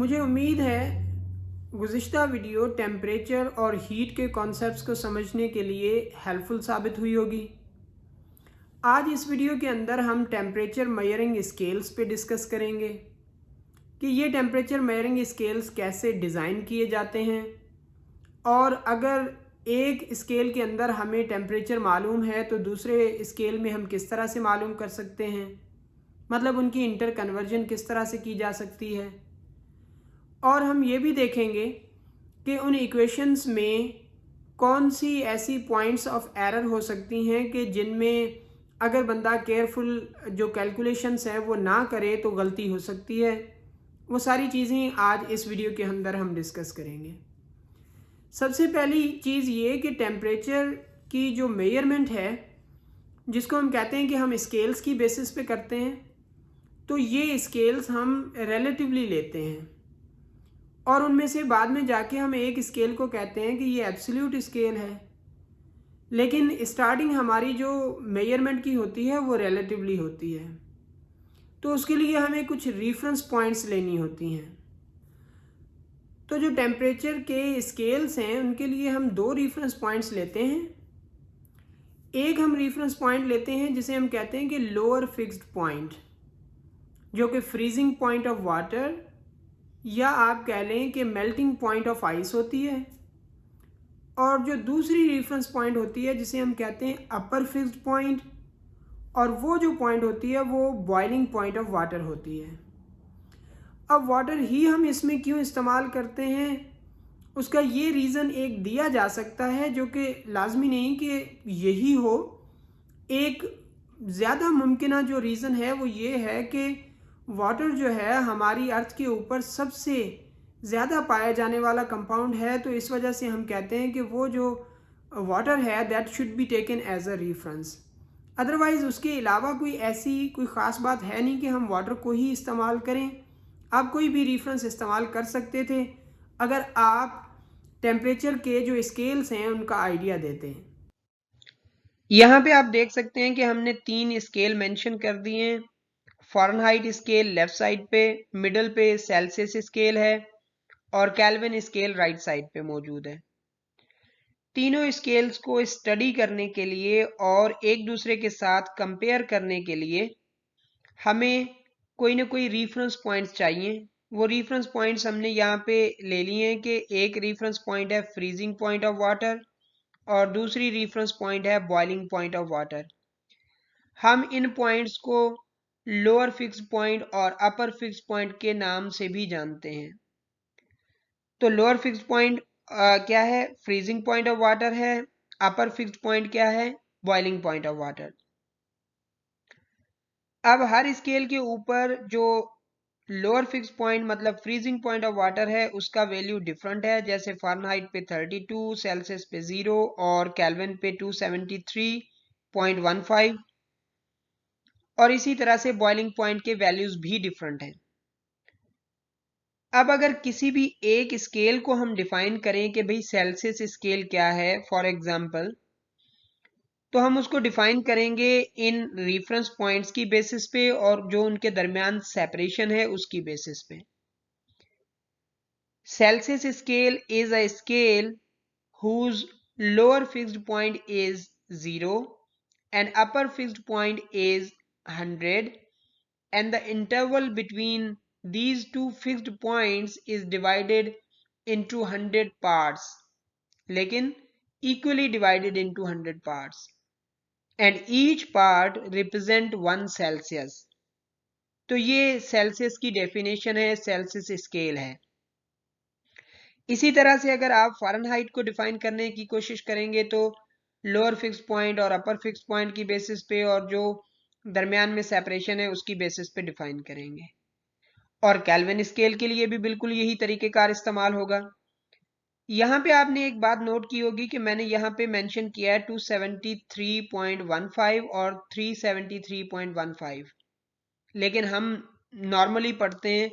मुझे उम्मीद है गुज़िश्ता वीडियो टेम्परेचर और हीट के कॉन्सेप्ट्स को समझने के लिए हेल्पफुल साबित हुई होगी। आज इस वीडियो के अंदर हम टेम्परेचर मेजरिंग स्केल्स पे डिस्कस करेंगे कि ये टेम्परेचर मेजरिंग स्केल्स कैसे डिज़ाइन किए जाते हैं और अगर एक स्केल के अंदर हमें टेम्परेचर मालूम है तो दूसरे स्केल में हम किस तरह से मालूम कर सकते हैं, मतलब उनकी इंटर कन्वर्जन किस तरह से की जा सकती है। और हम ये भी देखेंगे कि उन इक्वेशंस में कौन सी ऐसी पॉइंट्स ऑफ एरर हो सकती हैं कि जिनमें अगर बंदा केयरफुल जो कैलकुलेशंस है वो ना करे तो गलती हो सकती है। वो सारी चीज़ें आज इस वीडियो के अंदर हम डिस्कस करेंगे। सबसे पहली चीज़ ये कि टेम्परेचर की जो मेजरमेंट है, जिसको हम कहते हैं कि हम स्केल्स की बेसिस पे करते हैं, तो ये स्केल्स हम रिलेटिवली लेते हैं और उनमें से बाद में जाके हम एक स्केल को कहते हैं कि ये एब्सोल्यूट स्केल है, लेकिन स्टार्टिंग हमारी जो मेजरमेंट की होती है वो रिलेटिवली होती है। तो उसके लिए हमें कुछ रेफरेंस पॉइंट्स लेनी होती हैं। तो जो टेम्परेचर के स्केल्स हैं उनके लिए हम दो रेफरेंस पॉइंट्स लेते हैं। एक हम रेफरेंस पॉइंट लेते हैं जिसे हम कहते हैं कि लोअर फिक्स्ड पॉइंट, जो कि फ्रीजिंग पॉइंट ऑफ वाटर या आप कह लें कि मेल्टिंग पॉइंट ऑफ आइस होती है। और जो दूसरी रेफरेंस पॉइंट होती है जिसे हम कहते हैं अपर फिक्स्ड पॉइंट, और वो जो पॉइंट होती है वो बॉइलिंग पॉइंट ऑफ वाटर होती है। अब वाटर ही हम इसमें क्यों इस्तेमाल करते हैं, उसका ये रीज़न एक दिया जा सकता है, जो कि लाजमी नहीं कि यही हो। एक ज़्यादा मुमकिन जो रीज़न है वो ये है कि वाटर जो है हमारी अर्थ के ऊपर सबसे ज़्यादा पाया जाने वाला कंपाउंड है, तो इस वजह से हम कहते हैं कि वो जो वाटर है that should be taken as a reference. Otherwise उसके अलावा कोई ख़ास बात है नहीं कि हम वाटर को ही इस्तेमाल करें। आप कोई भी रेफरेंस इस्तेमाल कर सकते थे अगर आप टेम्परेचर के जो स्केल्स हैं उनका आइडिया देते हैं। यहाँ पे आप देख सकते हैं कि हमने 3 स्केल मेंशन कर दिए हैं। फ़ारेनहाइट स्केल लेफ्ट साइड पे, मिडल पे सेल्सियस स्केल है और केल्विन स्केल राइट साइड पे मौजूद है। तीनों स्केल्स को स्टडी करने के लिए और एक दूसरे के साथ कंपेयर करने के लिए हमें कोई ना कोई रेफरेंस पॉइंट्स चाहिए। वो रेफरेंस पॉइंट्स हमने यहाँ पे ले लिए हैं कि एक रेफरेंस पॉइंट है फ्रीजिंग पॉइंट ऑफ वाटर और दूसरी रेफरेंस पॉइंट है बॉइलिंग पॉइंट ऑफ वाटर। हम इन पॉइंट्स को लोअर फिक्स पॉइंट और अपर फिक्स पॉइंट के नाम से भी जानते हैं। तो लोअर फिक्स पॉइंट क्या है? फ्रीजिंग पॉइंट ऑफ वाटर है। अपर फिक्स पॉइंट क्या है? Boiling point of water. अब हर स्केल के ऊपर जो लोअर फिक्स पॉइंट मतलब फ्रीजिंग पॉइंट ऑफ वाटर है उसका वैल्यू डिफरेंट है। जैसे फ़ारेनहाइट पे 32, सेल्सियस पे 0 और केल्विन पे 273.15, और इसी तरह से बॉइलिंग पॉइंट के वैल्यूज भी डिफरेंट हैं। अब अगर किसी भी एक स्केल को हम डिफाइन करें कि भाई सेल्सियस स्केल क्या है फॉर एग्जांपल, तो हम उसको डिफाइन करेंगे इन रेफरेंस पॉइंट्स की बेसिस पे और जो उनके दरमियान सेपरेशन है उसकी बेसिस पे। Celsius scale is a scale whose lower fixed point is 0 and upper fixed point is 100, and the interval between these two fixed points is divided into 100 parts, लेकिन equally divided into 100 parts, and each part represent 1 Celsius। तो ये Celsius की definition है, Celsius scale है। इसी तरह से अगर आप फ़ारेनहाइट को डिफाइन करने की कोशिश करेंगे तो लोअर फिक्स पॉइंट और अपर फिक्स पॉइंट की बेसिस पे और जो दरमियान में सेपरेशन है उसकी बेसिस पे डिफाइन करेंगे। और केल्विन स्केल के लिए भी बिल्कुल यही तरीकेकार इस्तेमाल होगा। यहाँ पे आपने एक बात नोट की होगी कि मैंने यहाँ पे मेंशन किया है 273.15 और 373.15, लेकिन हम नॉर्मली पढ़ते हैं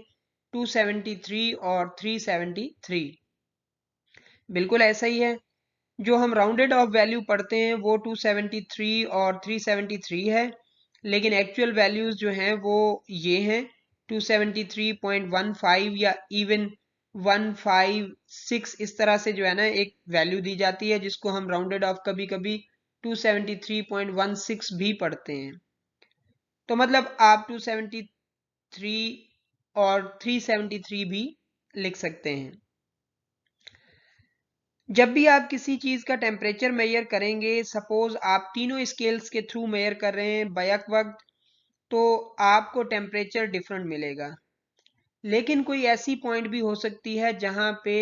273 और 373। बिल्कुल ऐसा ही है। जो हम राउंडेड ऑफ वैल्यू पढ़ते हैं वो 273 और 373 है, लेकिन एक्चुअल वैल्यूज जो हैं वो ये हैं 273.15 या इवन 156 इस तरह से जो है ना एक वैल्यू दी जाती है, जिसको हम राउंडेड ऑफ कभी कभी 273.16 भी पढ़ते हैं। तो मतलब आप 273 और 373 भी लिख सकते हैं। जब भी आप किसी चीज का टेम्परेचर मेजर करेंगे, सपोज आप तीनों स्केल्स के थ्रू मेजर कर रहे हैं बैक वक्त, तो आपको टेम्परेचर डिफरेंट मिलेगा। लेकिन कोई ऐसी पॉइंट भी हो सकती है जहां पे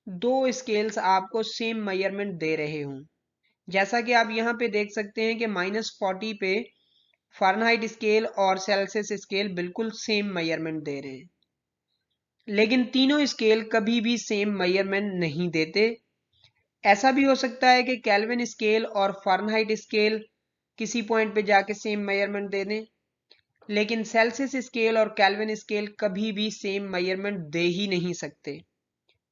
दो स्केल्स आपको सेम मेजरमेंट दे रहे हों। जैसा कि आप यहाँ पे देख सकते हैं कि -40 पे फ़ारेनहाइट स्केल और सेल्सियस स्केल बिल्कुल सेम मेजरमेंट दे रहे हैं, लेकिन तीनों स्केल कभी भी सेम मेजरमेंट नहीं देते। ऐसा भी हो सकता है कि केल्विन स्केल और फ़ारेनहाइट स्केल किसी पॉइंट पे जाके सेम मेजरमेंट दे दें, लेकिन सेल्सियस स्केल और केल्विन स्केल कभी भी सेम मेजरमेंट दे ही नहीं सकते।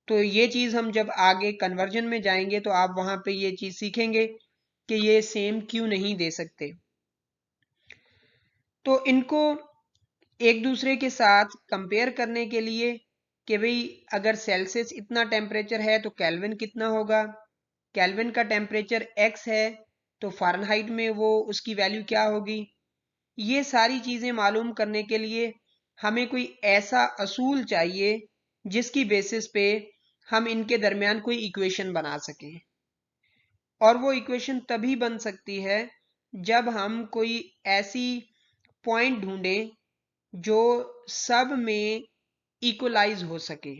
तो ये चीज़ हम जब आगे कन्वर्जन में जाएंगे तो आप वहां पे ये चीज़ सीखेंगे कि ये सेम क्यों नहीं दे सकते। तो इनको एक दूसरे के साथ कंपेयर करने के लिए कि भाई अगर सेल्सियस इतना टेम्परेचर है तो केल्विन कितना होगा, केल्विन का टेम्परेचर x है तो फ़ारेनहाइट में वो उसकी वैल्यू क्या होगी, ये सारी चीजें मालूम करने के लिए हमें कोई ऐसा असूल चाहिए जिसकी बेसिस पे हम इनके दरमियान कोई इक्वेशन बना सकें। और वो इक्वेशन तभी बन सकती है जब हम कोई ऐसी पॉइंट ढूंढें जो सब में इक्वलाइज हो सके,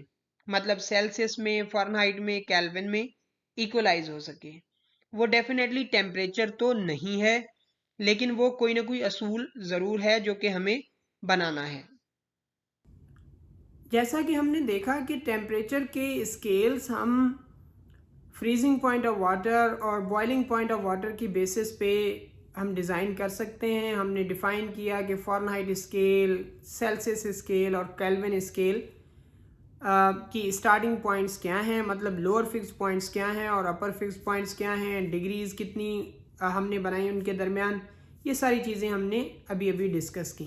मतलब सेल्सियस में, फ़ारेनहाइट में, केल्विन में इक्वलाइज हो सके। वो डेफिनेटली टेम्परेचर तो नहीं है, लेकिन वो कोई ना कोई असूल ज़रूर है जो कि हमें बनाना है। जैसा कि हमने देखा कि टेम्परेचर के स्केल्स हम फ्रीजिंग पॉइंट ऑफ वाटर और बॉइलिंग पॉइंट ऑफ वाटर की बेसिस पे हम डिज़ाइन कर सकते हैं। हमने डिफ़ाइन किया कि फ़ारेनहाइट स्केल, सेल्सियस स्केल और केल्विन स्केल की स्टार्टिंग पॉइंट्स क्या हैं, मतलब लोअर फिक्स पॉइंट्स क्या हैं और अपर फिक्स पॉइंट्स क्या हैं, डिग्रीज़ कितनी हमने बनाई उनके दरमियान, ये सारी चीज़ें हमने अभी अभी डिस्कस की।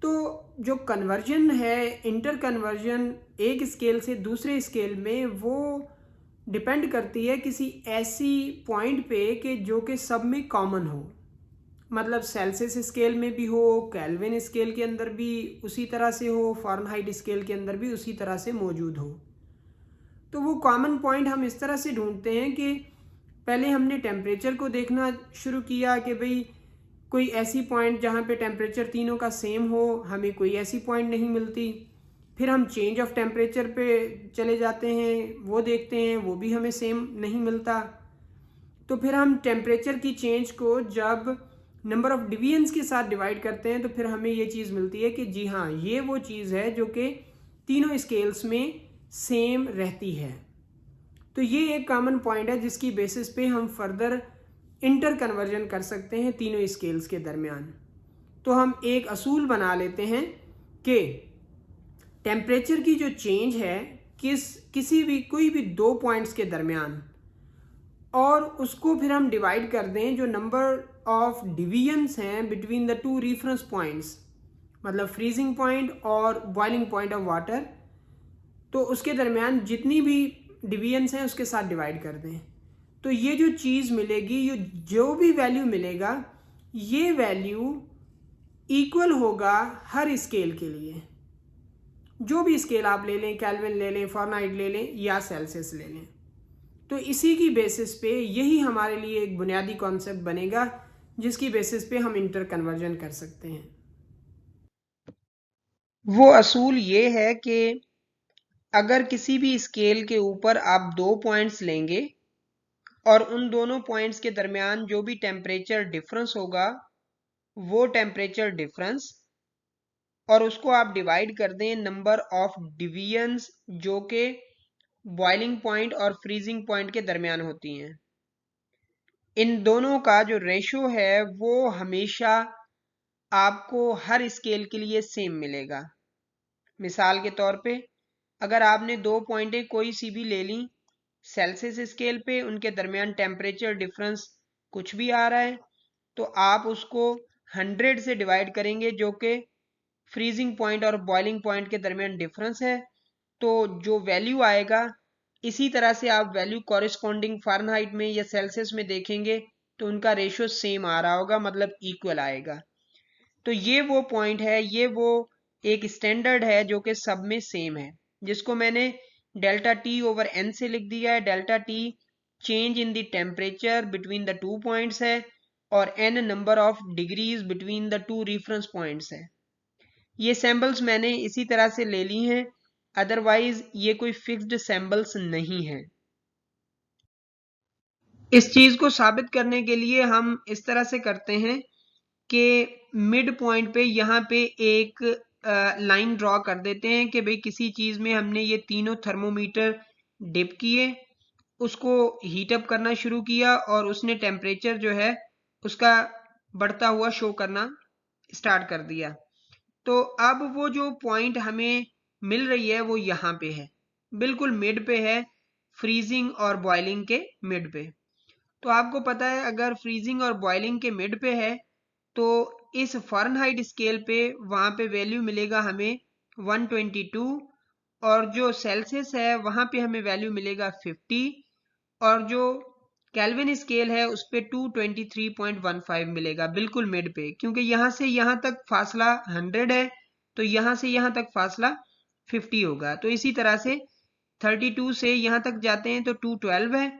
तो जो कन्वर्जन है, इंटर कन्वर्जन एक स्केल से दूसरे स्केल में, वो डिपेंड करती है किसी ऐसी पॉइंट पे कि जो कि सब में कॉमन हो, मतलब सेल्सियस स्केल में भी हो, केल्विन स्केल के अंदर भी उसी तरह से हो, फ़ारेनहाइट स्केल के अंदर भी उसी तरह से मौजूद हो। तो वो कॉमन पॉइंट हम इस तरह से ढूंढते हैं कि पहले हमने टेम्परेचर को देखना शुरू किया कि भाई कोई ऐसी पॉइंट जहाँ पे टेम्परेचर तीनों का सेम हो, हमें कोई ऐसी पॉइंट नहीं मिलती। फिर हम चेंज ऑफ टेम्परेचर पे चले जाते हैं, वो देखते हैं, वो भी हमें सेम नहीं मिलता। तो फिर हम टेम्परेचर की चेंज को जब नंबर ऑफ डिवीजन्स के साथ डिवाइड करते हैं तो फिर हमें ये चीज़ मिलती है कि जी हाँ, ये वो चीज़ है जो कि तीनों स्केल्स में सेम रहती है। तो ये एक कॉमन पॉइंट है जिसकी बेसिस पे हम फर्दर इंटर कन्वर्जन कर सकते हैं तीनों स्केल्स के दरमियान। तो हम एक असूल बना लेते हैं कि टेम्परेचर की जो चेंज है किसी भी कोई भी दो पॉइंट्स के दरमियान, और उसको फिर हम डिवाइड कर दें जो नंबर ऑफ डिवीजन्स हैं between the two reference points, मतलब फ्रीजिंग पॉइंट और बॉइलिंग पॉइंट ऑफ वाटर, तो उसके दरमियान जितनी भी डिवीजन्स हैं उसके साथ डिवाइड कर दें। तो ये जो चीज़ मिलेगी, ये जो भी वैल्यू मिलेगा, ये वैल्यू इक्वल होगा हर स्केल के लिए। जो भी स्केल आप ले लें, केल्विन ले लें, फ़ारेनहाइट ले लें या सेल्सियस ले लें। तो इसी की बेसिस पे यही हमारे लिए एक बुनियादी कॉन्सेप्ट बनेगा जिसकी बेसिस पे हम इंटर कन्वर्जन कर सकते हैं। वो असूल ये है कि अगर किसी भी स्केल के ऊपर आप दो पॉइंट्स लेंगे और उन दोनों पॉइंट्स के दरमियान जो भी टेम्परेचर डिफरेंस होगा, वो टेम्परेचर डिफरेंस, और उसको आप डिवाइड कर दें नंबर ऑफ डिवीजन्स जो कि बॉइलिंग पॉइंट और फ्रीजिंग पॉइंट के दरमियान होती हैं, इन दोनों का जो रेशो है वो हमेशा आपको हर स्केल के लिए सेम मिलेगा। मिसाल के तौर पे अगर आपने दो पॉइंटें कोई सी भी ले ली सेल्सियस स्केल पे, उनके दरमियान टेम्परेचर डिफरेंस कुछ भी आ रहा है, तो आप उसको 100 से डिवाइड करेंगे जो कि फ्रीजिंग पॉइंट और बॉइलिंग पॉइंट के दरमियान डिफरेंस है, तो जो वैल्यू आएगा इसी तरह से आप वैल्यू कॉरेस्पॉन्डिंग फ़ारेनहाइट में या सेल्सियस में देखेंगे तो उनका रेशियो सेम आ रहा होगा, मतलब इक्वल आएगा। तो ये वो पॉइंट है, ये वो एक स्टैंडर्ड है जो कि सब में सेम है, जिसको मैंने डेल्टा टी ओवर एन से लिख दिया है। Delta T change in the temperature between the 2 points है और n number of degrees between the 2 reference points है। ये सैम्पल्स मैंने इसी तरह से ले ली हैं, अदरवाइज ये कोई फिक्स्ड सैम्पल्स नहीं है। इस चीज को साबित करने के लिए हम इस तरह से करते हैं कि मिड पॉइंट पे यहाँ पे एक लाइन ड्रॉ कर देते हैं कि भाई किसी चीज में हमने ये तीनों थर्मोमीटर डिप किए, उसको हीट अप करना शुरू किया और उसने टेम्परेचर जो है उसका बढ़ता हुआ शो करना स्टार्ट कर दिया। तो अब वो जो पॉइंट हमें मिल रही है वो यहाँ पे है, बिल्कुल मिड पे है, फ्रीजिंग और बॉइलिंग के मिड पे। तो आपको पता है अगर फ्रीजिंग और बॉइलिंग के मिड पे है तो इस फ़ारेनहाइट स्केल पे वहाँ पे वैल्यू मिलेगा हमें 122 और जो सेल्सियस है वहाँ पे हमें वैल्यू मिलेगा 50 और जो केल्विन स्केल है उस पे 223.15 मिलेगा, बिल्कुल मिड पे, क्योंकि यहाँ से यहाँ तक फासला 100 है तो यहाँ से यहाँ तक फासला 50 होगा। तो इसी तरह से 32 से यहाँ तक जाते हैं तो 212 है,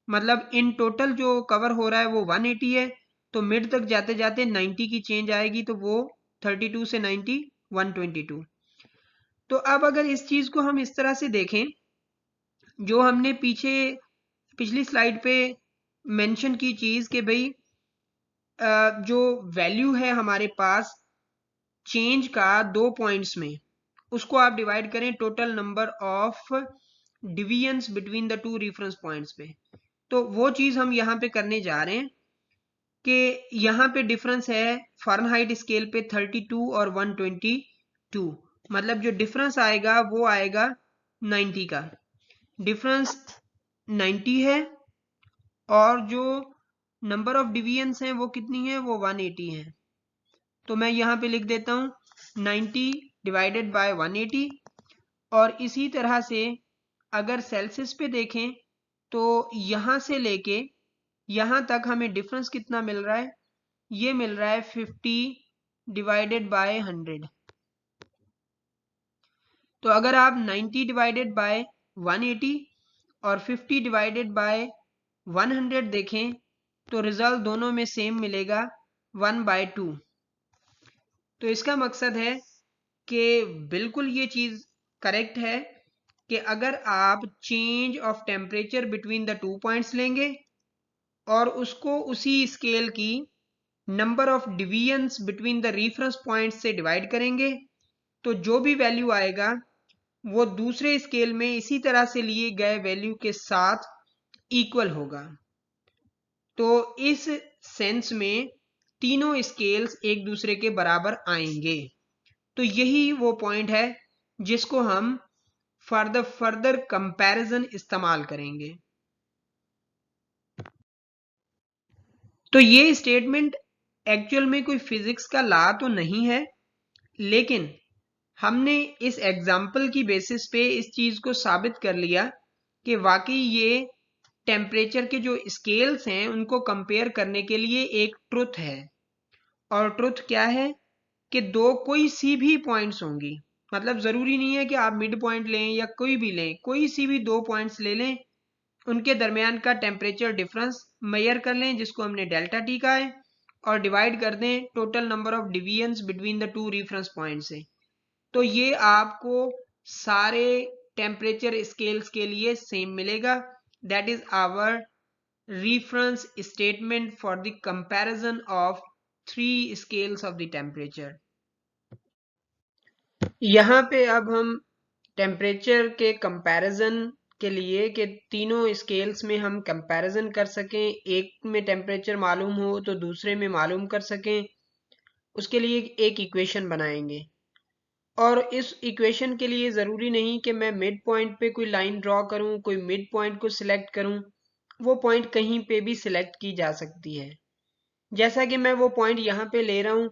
मतलब इन टोटल जो कवर हो रहा है वो 180 है। तो मिड तक जाते जाते 90 की चेंज आएगी तो वो 32 से 90 122। तो अब अगर इस चीज को हम इस तरह से देखें, जो हमने पिछली स्लाइड पे मेंशन की चीज कि भाई जो वैल्यू है हमारे पास चेंज का 2 पॉइंट्स में, उसको आप डिवाइड करें total number of divisions between the 2 reference points पे। तो वो चीज हम यहाँ पे करने जा रहे हैं कि यहाँ पे डिफरेंस है फ़ारेनहाइट स्केल पे 32 और 122, मतलब जो डिफरेंस आएगा वो आएगा 90 का, डिफरेंस 90 है और जो नंबर ऑफ डिविजन्स हैं वो कितनी है, वो 180 है। तो मैं यहाँ पे लिख देता हूँ 90 डिवाइडेड बाय 180। और इसी तरह से अगर सेल्सियस पे देखें तो यहाँ से लेके यहाँ तक हमें डिफरेंस कितना मिल रहा है, ये मिल रहा है 50 डिवाइडेड बाय 100। तो अगर आप 90 डिवाइडेड बाय 180 और 50 डिवाइडेड बाय 100 देखें तो रिजल्ट दोनों में सेम मिलेगा 1/2। तो इसका मकसद है कि बिल्कुल ये चीज करेक्ट है कि अगर आप change of temperature between the 2 points लेंगे और उसको उसी स्केल की number of divisions between the reference points से डिवाइड करेंगे तो जो भी वैल्यू आएगा वो दूसरे स्केल में इसी तरह से लिए गए वैल्यू के साथ इक्वल होगा। तो इस सेंस में तीनों स्केल्स एक दूसरे के बराबर आएंगे। तो यही वो पॉइंट है जिसको हम फर्दर कंपैरिजन इस्तेमाल करेंगे। तो ये स्टेटमेंट एक्चुअल में कोई फिजिक्स का लॉ तो नहीं है, लेकिन हमने इस एग्जाम्पल की बेसिस पे इस चीज को साबित कर लिया कि वाकई ये टेम्परेचर के जो स्केल्स हैं उनको कंपेयर करने के लिए एक ट्रुथ है। और ट्रुथ क्या है कि दो कोई सी भी पॉइंट्स होंगी, मतलब जरूरी नहीं है कि आप मिड पॉइंट लें या कोई भी लें, कोई सी भी दो पॉइंट्स ले लें, उनके दरमियान का टेम्परेचर डिफरेंस मेजर कर लें जिसको हमने डेल्टा टी कहा है और डिवाइड कर दें total number of divisions between the 2 reference point से। तो ये आपको सारे टेम्परेचर स्केल्स के लिए सेम मिलेगा। That is our reference statement for the comparison of 3 scales of the temperature। यहाँ पे अब हम टेम्परेचर के कंपैरिजन के लिए कि तीनों स्केल्स में हम कंपैरिजन कर सकें, एक में टेम्परेचर मालूम हो तो दूसरे में मालूम कर सकें, उसके लिए एक इक्वेशन बनाएंगे। और इस इक्वेशन के लिए ज़रूरी नहीं कि मैं मिड पॉइंट पे कोई लाइन ड्रॉ करूं, कोई मिड पॉइंट को सिलेक्ट करूं, वो पॉइंट कहीं पे भी सिलेक्ट की जा सकती है। जैसा कि मैं वो पॉइंट यहाँ पे ले रहा हूँ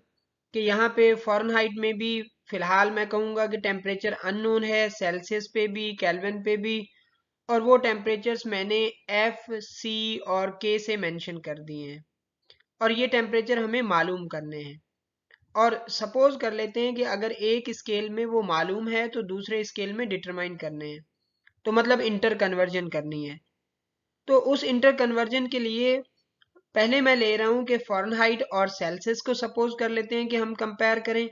कि यहाँ पे फ़ारेनहाइट में भी फिलहाल मैं कहूँगा कि टेम्परेचर अननोन है, सेल्सियस पे भी, केल्विन पे भी, और वो टेम्परेचर्स मैंने एफ, सी और के से मेंशन कर दिए हैं और ये टेम्परेचर हमें मालूम करने हैं। और सपोज कर लेते हैं कि अगर एक स्केल में वो मालूम है तो दूसरे स्केल में डिटरमाइन करने हैं, तो मतलब इंटर कन्वर्जन करनी है। तो उस इंटर कन्वर्जन के लिए पहले मैं ले रहा हूं कि फ़ारेनहाइट और सेल्सियस को सपोज कर लेते हैं कि हम कंपेयर करें।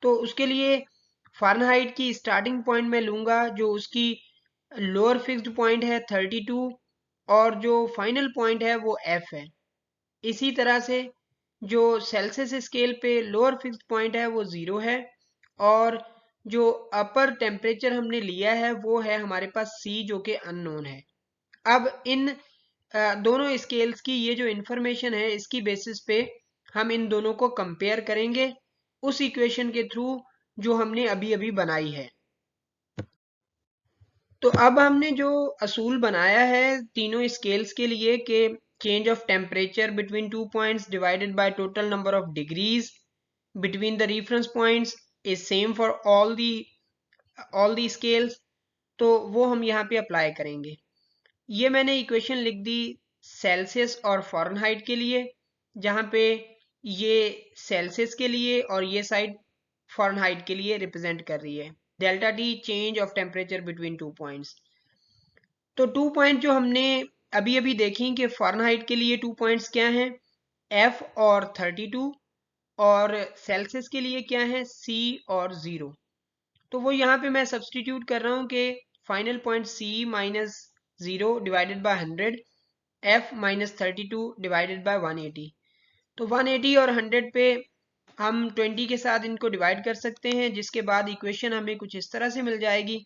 तो उसके लिए फ़ारेनहाइट की स्टार्टिंग पॉइंट में लूंगा जो उसकी लोअर फिक्स्ड पॉइंट है 32 और जो फाइनल पॉइंट है वो एफ है। इसी तरह से जो सेल्सियस स्केल पे लोअर फिक्स्ड पॉइंट है वो 0 है और जो अपर टेम्परेचर हमने लिया है वो है हमारे पास सी जो कि अननोन है। अब इन दोनों स्केल्स की ये जो इंफॉर्मेशन है इसकी बेसिस पे हम इन दोनों को कंपेयर करेंगे उस इक्वेशन के थ्रू जो हमने अभी अभी बनाई है। तो अब हमने जो असूल बनाया है तीनों स्केल्स के लिए कि change of temperature between 2 points divided by total number of degrees between the reference points is same for all the scales, तो वो हम यहाँ पे अप्लाई करेंगे। ये मैंने इक्वेशन लिख दी सेल्सियस और फ़ारेनहाइट के लिए, जहाँ पे ये सेल्सियस के लिए और ये साइड फ़ारेनहाइट के लिए रिप्रेजेंट कर रही है। Delta T change of temperature between 2 points. तो 2 पॉइंट जो हमने अभी अभी देखी कि फ़ारेनहाइट के लिए 2 पॉइंट्स क्या हैं, एफ और 32, और सेल्सियस के लिए क्या है, सी और 0। तो वो यहाँ पे मैं सब्सटीट्यूट कर रहा हूँ कि final point C minus 0 divided by 100, F minus 32 divided by 180। तो 180 और 100 पे हम 20 के साथ इनको डिवाइड कर सकते हैं, जिसके बाद इक्वेशन हमें कुछ इस तरह से मिल जाएगी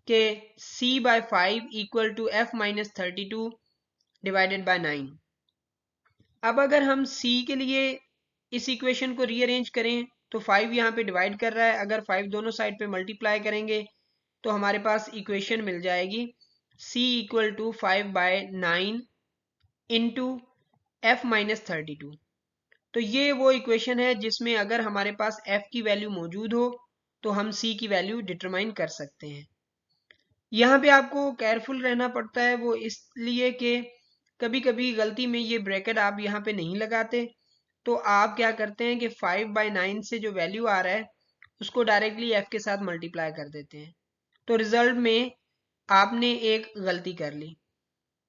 कि c by 5 equal to F minus 32 divided by 9। अब अगर हम c के लिए इस इक्वेशन को रीअरेंज करें तो 5 यहाँ पे डिवाइड कर रहा है, अगर 5 दोनों साइड पे मल्टीप्लाई करेंगे तो हमारे पास इक्वेशन मिल जाएगी c equal to 5 by 9 into F minus 32। तो ये वो इक्वेशन है जिसमें अगर हमारे पास f की वैल्यू मौजूद हो तो हम c की वैल्यू डिटरमाइन कर सकते हैं। यहाँ पे आपको केयरफुल रहना पड़ता है, वो इसलिए कि कभी कभी गलती में ये ब्रैकेट आप यहाँ पे नहीं लगाते, तो आप क्या करते हैं कि 5 बाय 9 से जो वैल्यू आ रहा है उसको डायरेक्टली f के साथ मल्टीप्लाई कर देते हैं, तो रिजल्ट में आपने एक गलती कर ली।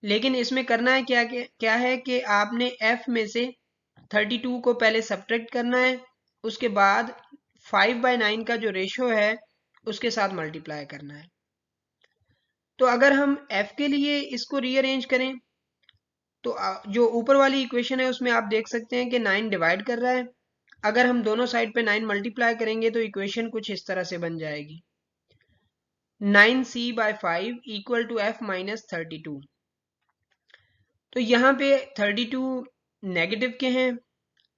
लेकिन इसमें करना है क्या है कि आपने f में से 32 को पहले सब्ट्रैक्ट करना है, उसके बाद 5 बाय 9 का जो रेशो है उसके साथ मल्टीप्लाई करना है। तो अगर हम f के लिए इसको रीअरेंज करें तो जो ऊपर वाली इक्वेशन है उसमें आप देख सकते हैं कि 9 डिवाइड कर रहा है, अगर हम दोनों साइड पे 9 मल्टीप्लाई करेंगे तो इक्वेशन कुछ इस तरह से बन जाएगी 9c by 5 equal to f minus 32। तो यहाँ पे 32 नेगेटिव के हैं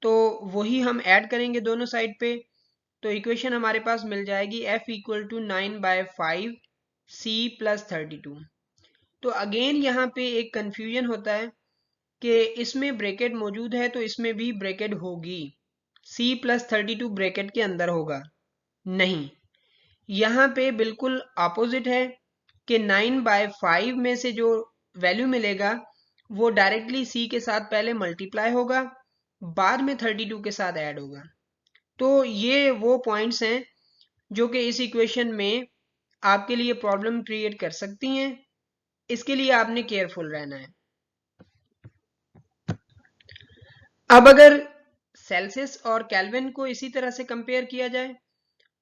तो वही हम ऐड करेंगे दोनों साइड पे, तो इक्वेशन हमारे पास मिल जाएगी f equal to 9 by 5 c plus 32। तो अगेन यहाँ पे एक कंफ्यूजन होता है कि इसमें ब्रैकेट मौजूद है तो इसमें भी ब्रैकेट होगी, c प्लस 32 ब्रैकेट के अंदर होगा, नहीं, यहाँ पे बिल्कुल अपोजिट है कि 9 बाय 5 में से जो वैल्यू मिलेगा वो डायरेक्टली c के साथ पहले मल्टीप्लाई होगा, बाद में 32 के साथ ऐड होगा। तो ये वो पॉइंट्स हैं जो कि इस इक्वेशन में आपके लिए प्रॉब्लम क्रिएट कर सकती हैं, इसके लिए आपने केयरफुल रहना है। अब अगर सेल्सियस और केल्विन को इसी तरह से कंपेयर किया जाए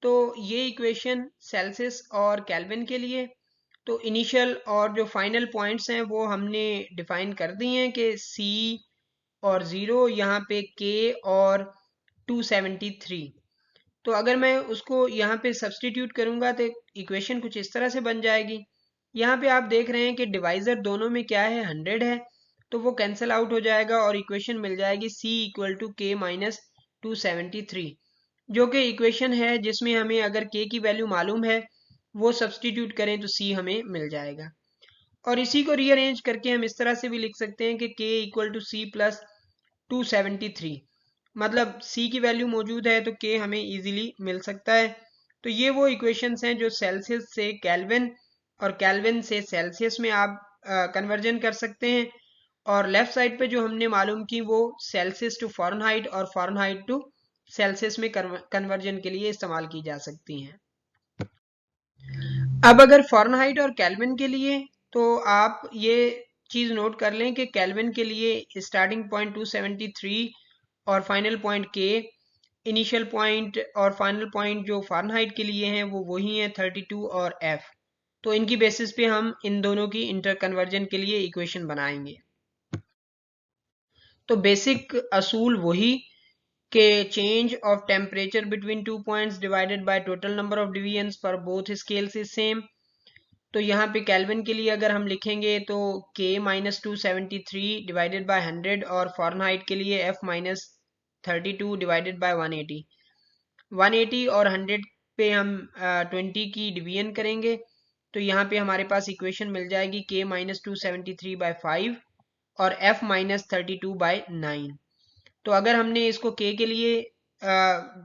तो ये इक्वेशन सेल्सियस और केल्विन के लिए, तो इनिशियल और जो फाइनल पॉइंट्स हैं वो हमने डिफाइन कर दिए हैं कि c और 0, यहाँ पे k और 273। तो अगर मैं उसको यहाँ पे सब्सटीट्यूट करूंगा तो इक्वेशन कुछ इस तरह से बन जाएगी। यहाँ पे आप देख रहे हैं कि डिवाइजर दोनों में क्या है, 100 है, तो वो कैंसिल आउट हो जाएगा और इक्वेशन मिल जाएगी c equal to k minus 273, जो कि इक्वेशन है जिसमें हमें अगर k की वैल्यू मालूम है वो सब्सटीट्यूट करें तो c हमें मिल जाएगा। और इसी को रीअरेंज करके हम इस तरह से भी लिख सकते हैं कि k equal to c plus 273, मतलब C की वैल्यू मौजूद है तो K हमें इजीली मिल सकता है। तो ये वो इक्वेशंस हैं जो सेल्सियस से केल्विन और केल्विन से सेल्सियस में आप कन्वर्जन कर सकते हैं। और लेफ्ट साइड पे जो हमने मालूम की वो सेल्सियस टू फ़ारेनहाइट और फ़ारेनहाइट टू सेल्सियस में कन्वर्जन के लिए इस्तेमाल की जा सकती हैं। अब अगर फ़ारेनहाइट और केल्विन के लिए तो आप ये चीज़ नोट कर लें कि केल्विन के लिए स्टार्टिंग पॉइंट 273 और फाइनल पॉइंट के, इनिशियल पॉइंट और फाइनल पॉइंट जो फ़ारेनहाइट के लिए हैं वो वही हैं 32 और F। तो इनकी बेसिस पे हम इन दोनों की इंटर कन्वर्जन के लिए इक्वेशन बनाएंगे। तो बेसिक असूल वही के change of temperature between two points divided by total number of divisions for both scales is same. तो यहाँ पे केल्विन के लिए अगर हम लिखेंगे तो K माइनस 273 डिवाइडेड बाय 100 और फ़ारेनहाइट के लिए F माइनस 32 डिवाइडेड बाय 180। 180 और 100 पे हम 20 की डिवीजन करेंगे तो यहाँ पे हमारे पास इक्वेशन मिल जाएगी K माइनस 273 बाय 5 और F माइनस 32 बाय 9। तो अगर हमने इसको K के लिए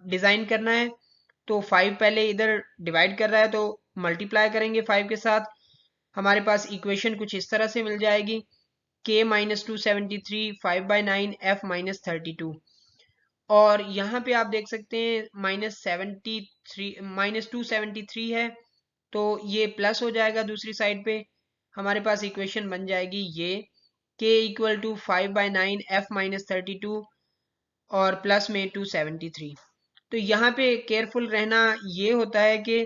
डिज़ाइन करना है तो 5 पहले इधर डिवाइड कर रहा है तो मल्टीप्लाई करेंगे 5 के साथ, हमारे पास इक्वेशन कुछ इस तरह से मिल जाएगी K minus 273 5 by 9 F minus 32। और यहाँ पे आप देख सकते हैं माइनस 273 है तो ये प्लस हो जाएगा, दूसरी साइड पे हमारे पास इक्वेशन बन जाएगी ये K equal to 5 by 9 F minus 32 और प्लस में 273। तो यहाँ पे केयरफुल रहना ये होता है कि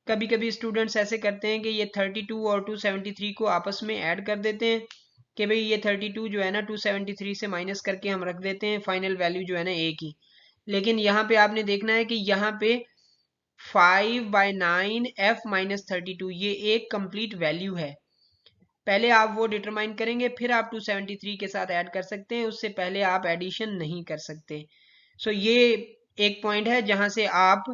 कभी कभी स्टूडेंट्स ऐसे करते हैं कि ये 32 और 273 को आपस में ऐड कर देते हैं कि भाई ये 32 जो है ना 273 से माइनस करके हम रख देते हैं फाइनल वैल्यू जो है ना A की। लेकिन यहाँ पे आपने देखना है कि यहाँ पे 5 बाई 9 F माइनस 32 ये एक कंप्लीट वैल्यू है। पहले आप वो डिटरमाइन करेंगे फिर आप 273 के साथ ऐड कर सकते हैं, उससे पहले आप एडिशन नहीं कर सकते। सो ये एक पॉइंट है जहां से आप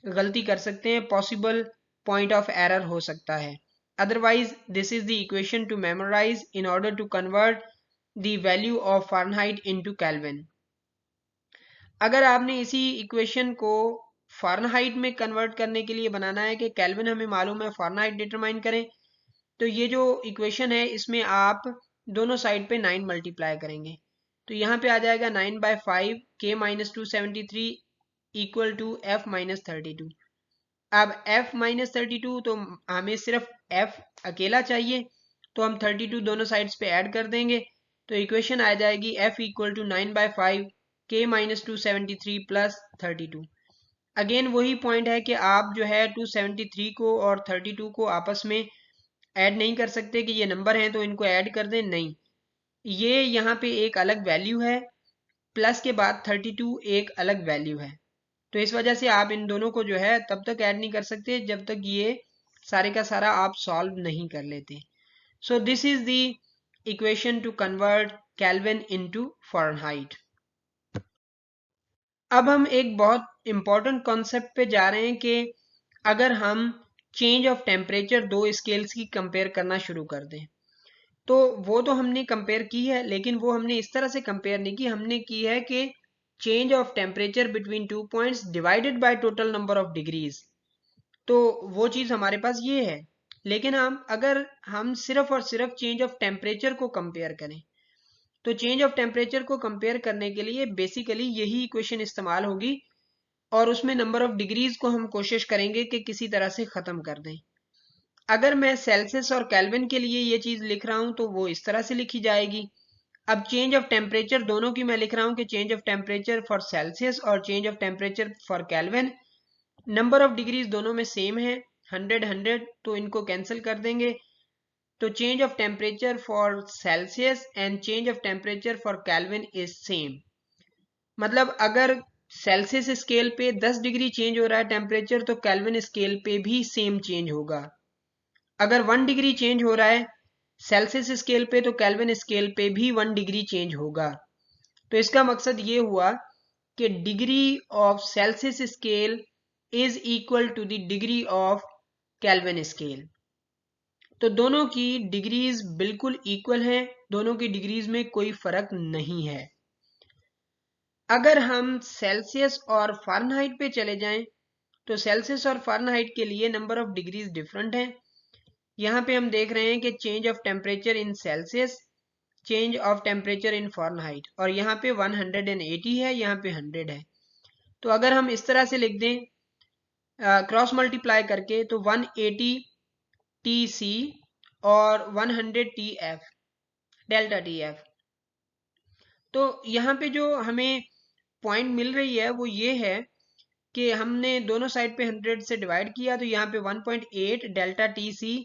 गलती कर सकते हैं, पॉसिबल पॉइंट ऑफ एरर हो सकता है। Otherwise this is the equation to memorise in order to convert the value of Fahrenheit into Kelvin. अगर आपने इसी इक्वेशन को फ़ारेनहाइट में कन्वर्ट करने के लिए बनाना है कि केल्विन हमें मालूम है, फ़ारेनहाइट डिटरमाइन करें, तो ये जो इक्वेशन है इसमें आप दोनों साइड पे 9 मल्टीप्लाई करेंगे तो यहाँ पे आ जाएगा 9 by 5 K minus 273 equal to F minus 32। अब F माइनस 32 तो हमें सिर्फ F अकेला चाहिए तो हम 32 दोनों साइड्स पे ऐड कर देंगे तो इक्वेशन आ जाएगी F equal to 9 by 5 K minus 273 plus 32। Again वही पॉइंट है कि आप जो है 273 को और 32 को आपस में ऐड नहीं कर सकते कि ये नंबर हैं तो इनको ऐड कर दें, नहीं, ये यहाँ पे एक अलग वैल्यू है, प्लस के बाद 32 एक अलग वैल्यू है। तो इस वजह से आप इन दोनों को जो है तब तक ऐड नहीं कर सकते जब तक ये सारे का सारा आप सॉल्व नहीं कर लेते। So this is the equation to convert kelvin into Fahrenheit. अब हम एक बहुत इंपॉर्टेंट कॉन्सेप्ट पे जा रहे हैं कि अगर हम चेंज ऑफ टेम्परेचर दो स्केल्स की कंपेयर करना शुरू कर दें तो वो तो हमने कंपेयर की है, लेकिन वो हमने इस तरह से कंपेयर नहीं की, हमने की है कि change of temperature between two points divided by total number of degrees. तो वो चीज हमारे पास ये है। लेकिन अगर हम सिर्फ और सिर्फ चेंज ऑफ टेम्परेचर को कंपेयर करें तो चेंज ऑफ टेम्परेचर को कंपेयर करने के लिए बेसिकली यही इक्वेशन इस्तेमाल होगी और उसमें नंबर ऑफ डिग्रीज को हम कोशिश करेंगे कि किसी तरह से ख़त्म कर दें। अगर मैं सेल्सियस और केल्विन के लिए ये चीज़ लिख रहा हूँ तो वो इस तरह से लिखी जाएगी। अब चेंज ऑफ टेम्परेचर दोनों की मैं लिख रहा हूँ कि change of temperature for celsius और change of temperature for kelvin, number of degrees दोनों में सेम है 100 तो इनको कैंसिल कर देंगे। तो change of temperature for Celsius and change of temperature for kelvin is same. मतलब अगर सेल्सियस स्केल पे 10 डिग्री चेंज हो रहा है टेम्परेचर तो केल्विन स्केल पे भी सेम चेंज होगा। अगर 1 डिग्री चेंज हो रहा है सेल्सियस स्केल पे तो केल्विन स्केल पे भी 1 डिग्री चेंज होगा। तो इसका मकसद ये हुआ कि degree of Celsius scale is equal to the degree of Kelvin scale. तो दोनों की डिग्रीज बिल्कुल इक्वल हैं, दोनों की डिग्रीज में कोई फर्क नहीं है। अगर हम सेल्सियस और फ़ारेनहाइट पे चले जाएं तो सेल्सियस और फ़ारेनहाइट के लिए नंबर ऑफ डिग्रीज डिफरेंट हैं। यहाँ पे हम देख रहे हैं कि change of temperature in Celsius, change of temperature in Fahrenheit, और यहाँ पे 180 है, यहाँ पे 100 है। तो अगर हम इस तरह से लिख दें क्रॉस मल्टीप्लाई करके, तो 180 TC और 100 TF, डेल्टा TF। तो यहाँ पे जो हमें पॉइंट मिल रही है वो ये है कि हमने दोनों साइड पे 100 से डिवाइड किया, तो यहाँ पे 1.8 delta TC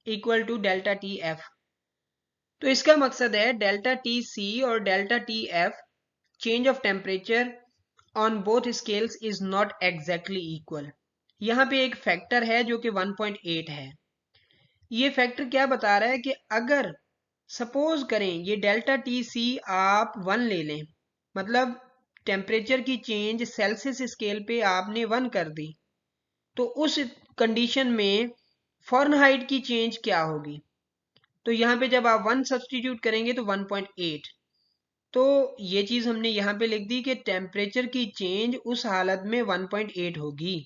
equal to delta TF। तो इसका मकसद है डेल्टा TC और delta TF change of temperature on both scales is not exactly equal. यहाँ पे एक फैक्टर है जो कि 1.8 है। ये फैक्टर क्या बता रहा है कि अगर सपोज करें ये डेल्टा TC आप 1 ले लें, मतलब टेम्परेचर की चेंज सेल्सियस स्केल पे आपने 1 कर दी, तो उस कंडीशन में फ़ारेनहाइट की चेंज क्या होगी? तो यहाँ पे जब आप 1 सब्सटीट्यूट करेंगे तो 1.8। तो ये चीज़ हमने यहाँ पे लिख दी कि टेम्परेचर की चेंज उस हालत में 1.8 होगी।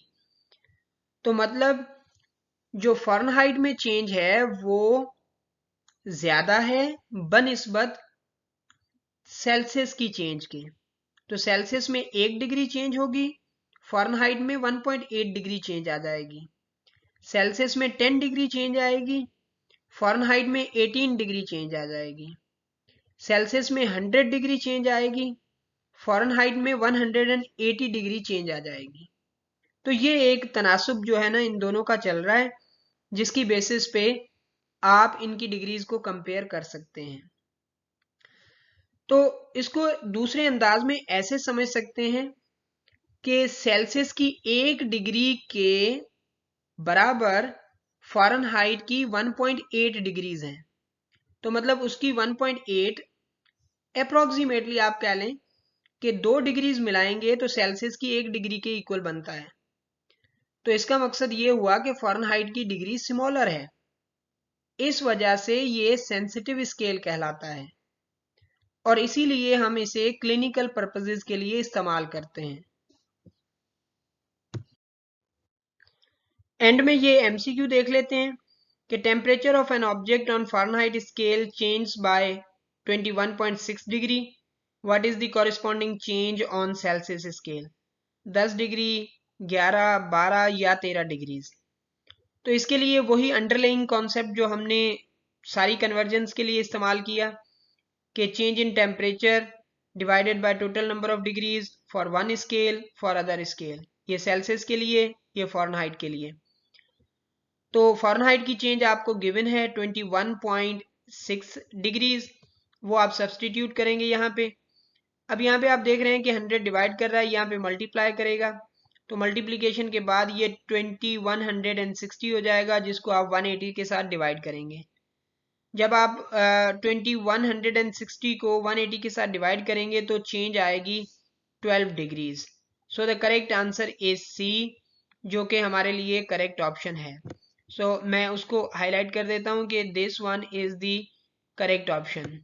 तो मतलब जो फ़ारेनहाइट में चेंज है वो ज़्यादा है बनिस्बत सेल्सियस की चेंज के। तो सेल्सियस में 1 डिग्री चेंज होगी, फ़ारेनहाइट में 1.8 डिग्री चेंज आ जाएगी। सेल्सियस में 10 डिग्री चेंज आएगी, फ़ारेनहाइट में 18 डिग्री चेंज आ जाएगी। सेल्सियस में 100 डिग्री चेंज आएगी, फ़ारेनहाइट में 180 डिग्री चेंज आ जाएगी। तो ये एक तनासुब जो है ना इन दोनों का चल रहा है, जिसकी बेसिस पे आप इनकी डिग्रीज को कंपेयर कर सकते हैं। तो इसको दूसरे अंदाज में ऐसे समझ सकते हैं कि सेल्सियस की 1 डिग्री के बराबर फ़ारेनहाइट की 1.8 डिग्रीज हैं। तो मतलब उसकी 1.8 अप्रोक्सीमेटली आप कह लें कि 2 डिग्रीज मिलाएंगे तो सेल्सियस की 1 डिग्री के इक्वल बनता है। तो इसका मकसद ये हुआ कि फ़ारेनहाइट की डिग्री स्मॉलर है, इस वजह से ये सेंसिटिव स्केल कहलाता है और इसीलिए हम इसे क्लिनिकल पर्पसेस के लिए इस्तेमाल करते हैं। एंड में ये MCQ देख लेते हैं कि temperature of an object on Fahrenheit scale change bye 21.6 degree, what is the corresponding change on Celsius scale? 10 degree, 11, 12 या 13 डिग्रीज। तो इसके लिए वही अंडरलाइंग कॉन्सेप्ट जो हमने सारी कन्वर्जेंस के लिए इस्तेमाल किया कि change in temperature divided by total number of degrees for one scale for other scale. ये सेल्सियस के लिए, ये फ़ारेनहाइट के लिए। तो फ़ारेनहाइट की चेंज आपको गिवन है 21.6 डिग्रीज, वो आप सब्सटीट्यूट करेंगे यहाँ पे। अब यहाँ पे आप देख रहे हैं कि 100 डिवाइड कर रहा है, यहाँ पे मल्टीप्लाई करेगा, तो मल्टीप्लिकेशन के बाद ये 2160 हो जाएगा, जिसको आप 180 के साथ डिवाइड करेंगे। जब आप 2160 को 180 के साथ डिवाइड करेंगे तो चेंज आएगी 12 degrees. So the correct answer is C, जो कि हमारे लिए करेक्ट ऑप्शन है। सो मैं उसको हाईलाइट कर देता हूं कि this one is the correct option.